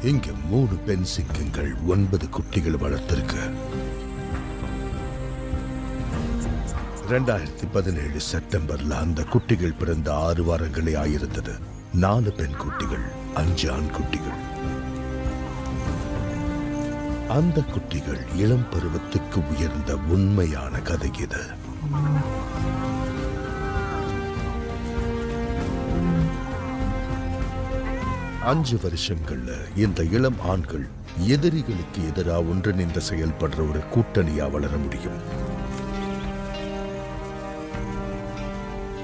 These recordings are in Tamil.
இங்க 3 பெண் சிங்கங்கள் 9 குட்டிகள் வளர்த்திருக்கு. 2017 செப்டம்பர்ல அந்த குட்டிகள் பிறந்த 6 வாரங்களே ஆயிருந்தது. 4 பெண் குட்டிகள், 5 ஆண் குட்டிகள். அந்த குட்டிகள் இளம் பருவத்துக்கு உயர்ந்த உண்மையான கதை இது. அஞ்சு வருஷங்கள்ல இந்த இளம் ஆண்கள் எதிரிகளுக்கு எதிராக ஒன்றிணைந்து செயல்படுற ஒரு கூட்டணியா வளர முடியும்.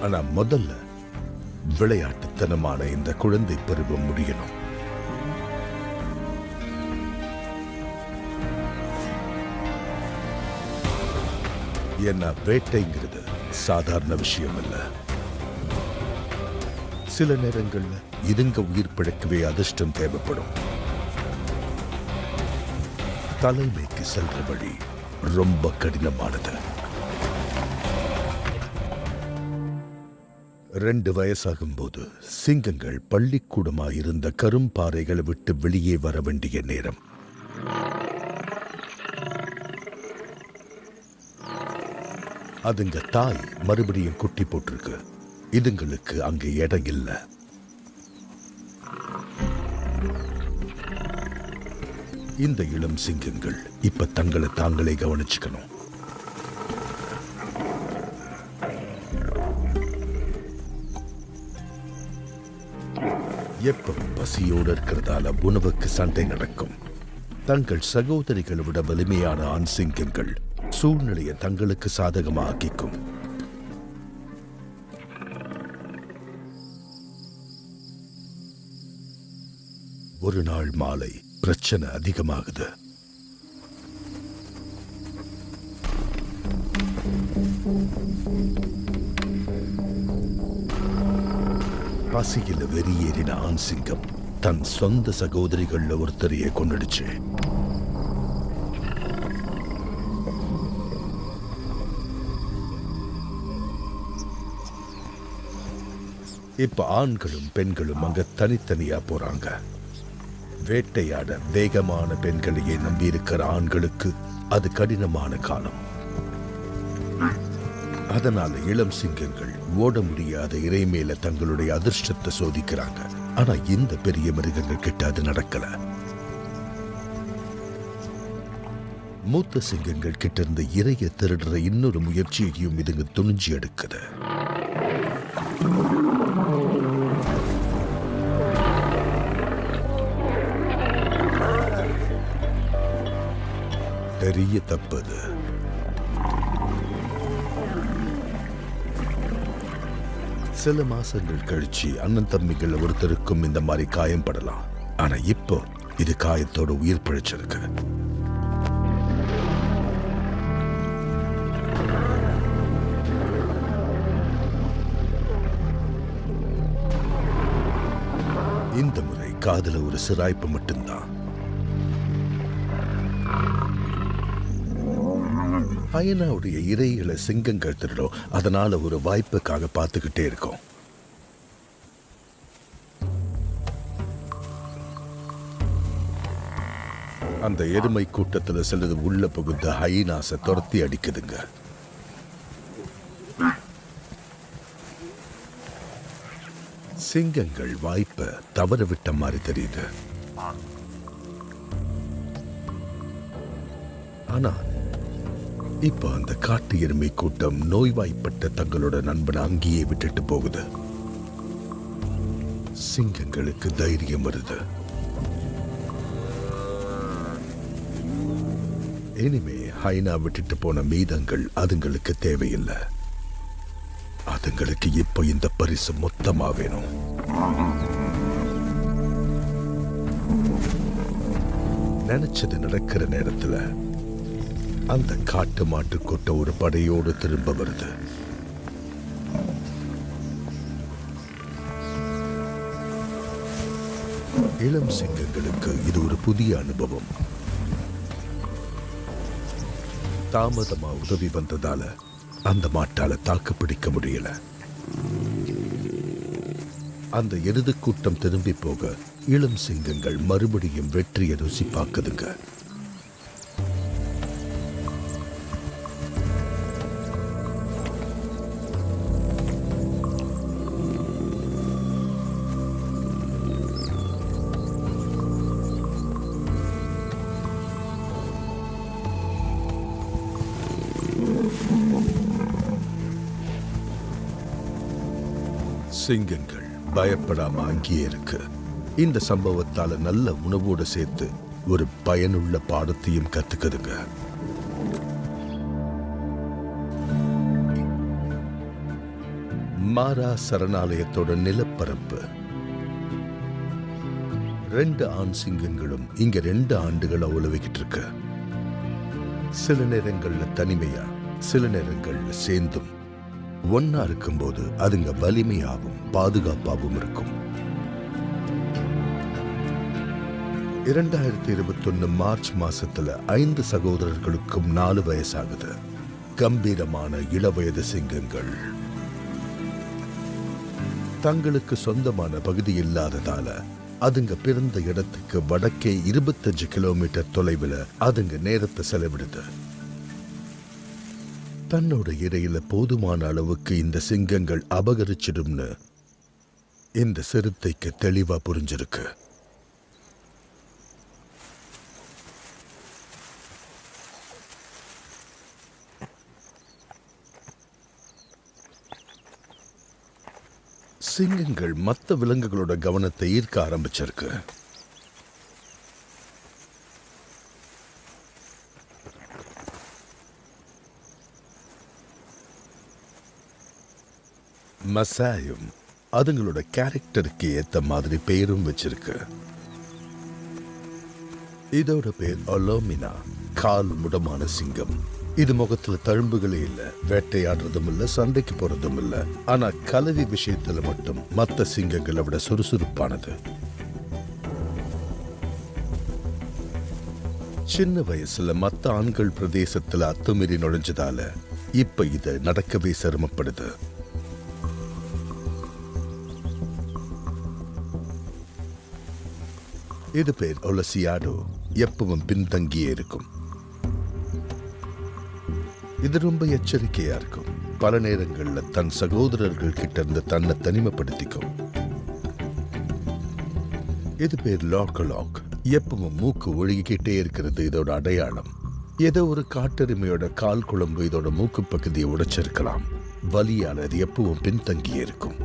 ஆனா முதல்ல விளையாட்டுத்தனமான இந்த குழந்தை பருவம் முடியணும். ஏன்னா வேட்டைங்கிறது சாதாரண விஷயம் இல்ல. சில நேரங்கள்ல இதுங்க உயிர் பிழைக்கவே அதிர்ஷ்டம் தேவைப்படும். தலைமைக்கு செல்ற வழி ரொம்ப கடினமானது. 2 வயசாகும் போது சிங்கங்கள் பள்ளிக்கூடமா இருந்த கரும்பாறைகளை விட்டு வெளியே வர வேண்டிய நேரம். அதுங்க தாய் மறுபடியும் குட்டி போட்டிருக்கு. இதுங்களுக்கு அங்க இடம் இல்ல. இந்த இளம் சிங்கங்கள் இப்ப தங்களை தாங்களே கவனிச்சுக்கணும். எப்ப பசியோடு இருக்கிறதால உணவுக்கு சண்டை நடக்கும். தங்கள் சகோதரிகளை விட வலிமையான ஆண் சிங்கங்கள் சூழ்நிலையை தங்களுக்கு சாதகமாக்கிக்கும். ஒரு நாள் மாலை பிரச்சனை அதிகமாகுது. பசியில் வெறியேறின ஆண் சிங்கம் தன் சொந்த சகோதரிகள்ல ஒருத்தரையே கொண்டுடுச்சு. இப்ப ஆண்களும் பெண்களும் அங்க தனித்தனியா போறாங்க. வேட்டையாட வேகமான பெண்களையே நம்பியிருக்கிற ஆண்களுக்கு அது கடினமான காலம். அதனால இளம் சிங்கங்கள் ஓட முடியாத இறை மேல தங்களுடைய அதிர்ஷ்டத்தை சோதிக்கிறாங்க. ஆனா இந்த பெரிய மிருகங்கள் கிட்ட அது நடக்கல. மூத்த சிங்கங்கள் கிட்ட இருந்த இறைய திருடுற இன்னொரு முயற்சியையும் இதுங்க துணிஞ்சு எடுக்குது. பெரிய தப்பது. சில மாசங்கள் கழிச்சு அண்ணன் தம்பிகள் ஒருத்தருக்கும் இந்த மாதிரி காயம் படலாம். ஆனா இப்போ இது காயத்தோட உயிர் பிழைச்சிருக்கு. இந்த முறை காதுல ஒரு சிராய்ப்பு மட்டும்தான். ஹைனாவுடைய இறைகளை சிங்கங்கள் திருடும். அதனால ஒரு வாய்ப்புக்காக பார்த்துக்கிட்டே இருக்கும். அந்த எருமை கூட்டத்துல சிலது உள்ள புகுந்த ஹைனாஸை துரத்தி அடிக்குதுங்க. சிங்கங்கள் வாய்ப்பை தவற விட்ட மாதிரி தெரியுது. ஆனா இப்ப அந்த காட்டு எருமை கூட்டம் நோய்வாய்ப்பட்ட தங்களோட நண்பனை அங்கேயே விட்டுட்டு போகுது. சிங்கங்களுக்கு தைரியம் வருது. இனிமே ஹைனா விட்டுட்டு போன மீதங்கள் அதுங்களுக்கு தேவையில்லை. அதுங்களுக்கு இப்ப இந்த பரிசு மொத்தமா வேணும். நினைச்சது நடக்கிற நேரத்துல அந்த காட்டு மாட்டு கொட்ட ஒரு படையோடு திரும்ப வருது. இளம் சிங்கங்களுக்கு இது ஒரு புதிய அனுபவம். தாமதமா உதவி வந்ததால அந்த மாட்டால தாக்கு பிடிக்க முடியல. அந்த எருது கூட்டம் திரும்பி போக இளம் சிங்கங்கள் மறுபடியும் வெற்றியை ருசி பார்க்குதுங்க. சிங்கங்கள் பயப்படாம அங்கேயே இருக்கு. இந்த சம்பவத்தால நல்ல உணவோடு சேர்த்து ஒரு பயனுள்ள பாடத்தையும் கத்துக்குதுங்க. மாரா சரணாலயத்தோட நிலப்பரப்பு. 2 ஆண் சிங்கங்களும் இங்க 2 ஆண்டுகளா உலவிக்கிட்டு இருக்கு. சில நேரங்கள்ல தனிமையா, சில நேரங்கள்ல சேர்ந்தும். ஒன்னா இருக்கும்போது அதுங்க வலிமையாகவும் பாதுகாப்பாகவும் இருக்கும். 2021 மார்ச் மாசத்துல 5 சகோதரர்களுக்கும் 4 வயசாகுது. கம்பீரமான இளவயது சிங்கங்கள். தங்களுக்கு சொந்தமான பகுதி இல்லாததால அதுங்க பிறந்த இடத்துக்கு வடக்கே 25 கிலோமீட்டர் தொலைவில் அதுங்க நேரத்தை செலவிடுது. தன்னோட இடையில போதுமான அளவுக்கு இந்த சிங்கங்கள் அபகரிச்சிடும்னு இந்த சிறுத்தைக்கு தெளிவா புரிஞ்சிருக்கு. சிங்கங்கள் மற்ற விலங்குகளோட கவனத்தை ஈர்க்க ஆரம்பிச்சிருக்கு. மசாயும் அதுங்களோட கேரக்டருக்கு ஏத்த மாதிரி பேரும் வச்சிருக்கு. இதோட பேர் ஒலோமினா, கால் முடமான சிங்கம். இது முகத்துல தழும்புகளே இல்ல, வேட்டையாடுறதும் இல்ல, சண்டைக்கு போறதும் இல்ல. ஆனா கலவி விஷயத்துல மட்டும் மற்ற சிங்கங்களை விட சுறுசுறுப்பானது. சின்ன வயசுல மற்ற ஆண்கள் பிரதேசத்துல அத்துமீறி நுழைஞ்சதால இப்ப இது நடக்கவே சிரமப்படுது. இது பேர் ஒலசியாடோ. எப்பவும் பின்தங்கியே இருக்கும். இது ரொம்ப எச்சரிக்கையா இருக்கும். பல நேரங்கள்ல தன் சகோதரர்கள் கிட்ட இருந்து தன்னை தனிமைப்படுத்திக்கும். இது பேர் லாக். எப்பவும் மூக்கு ஒழுகிக்கிட்டே இருக்கிறது இதோட அடையாளம். ஏதோ ஒரு காட்டெருமையோட கால் குழம்பு இதோட மூக்கு பகுதியை உடைச்சிருக்கலாம். வலியால் அது எப்பவும் பின்தங்கியே இருக்கும்.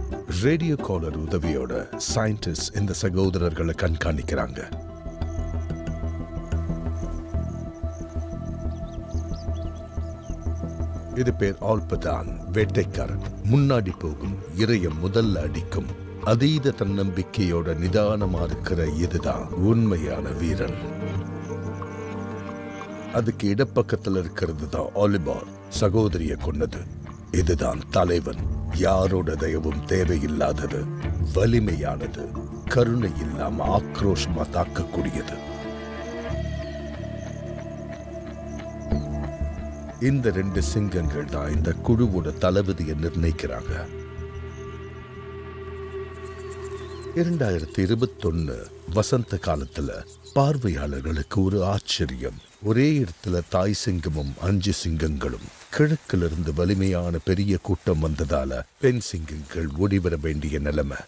ரேடியோ காலர் உதவியோட சயின்டிஸ்ட் இந்த சகோதரர்களை கண்காணிக்கிறாங்க. இது பேர் ஆல்பதான், வேட்டைக்காரன். முன்னாடி போகும், இரையை முதல்ல அடிக்கும். அதீத தன்னம்பிக்கையோட நிதானமா இருக்கிற இதுதான் உண்மையான வீரன். அதுக்கு இடப்பக்கத்துல இருக்கிறது தான் ஆலிபார், சகோதரிய கொன்னது. இதுதான் தலைவன். யாரோட தயவும் தேவையில்லாதது, வலிமையானது, கருணை இல்லாம ஆக்ரோஷமா தாக்கக்கூடியது. இந்த 2 சிங்கங்கள் தான் இந்த குழுவோட தளபதியை நிர்ணயிக்கிறாங்க. 2021 வசந்த காலத்துல பார்வையாளர்களுக்கு ஒரு ஆச்சரியம். ஒரே இடத்துல தாய் சிங்கமும் 5 சிங்கங்களும். கிழக்கிலிருந்து வலிமையான பெரிய கூட்டம் வந்ததால பெண் சிங்கங்கள் ஓடிவர வேண்டிய நிலைமை.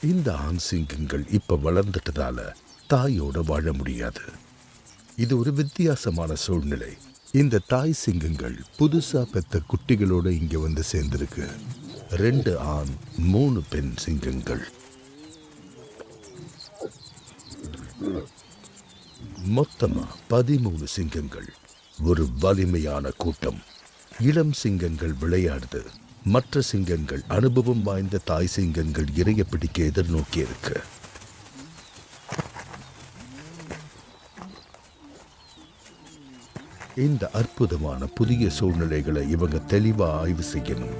இந்த ஆண் சிங்கங்கள் இப்ப வளர்ந்துட்டதால தாயோட வாழ முடியாது. இது ஒரு வித்தியாசமான சூழ்நிலை. இந்த தாய் சிங்கங்கள் புதுசா பெத்த குட்டிகளோட இங்க வந்து சேர்ந்திருக்கு. 2 ஆண் 3 பெண் சிங்கங்கள். மொத்தமா 13 சிங்கங்கள். ஒரு வலிமையான கூட்டம். இளம் சிங்கங்கள் விளையாடுது. மற்ற சிங்கங்கள் அனுபவம் வாய்ந்த தாய் சிங்கங்கள் இரைய பிடிக்க எதிர்நோக்கி இருக்கு. இந்த அற்புதமான புதிய சூழ்நிலைகளை இவங்க தெளிவா ஆய்வு செய்யணும்.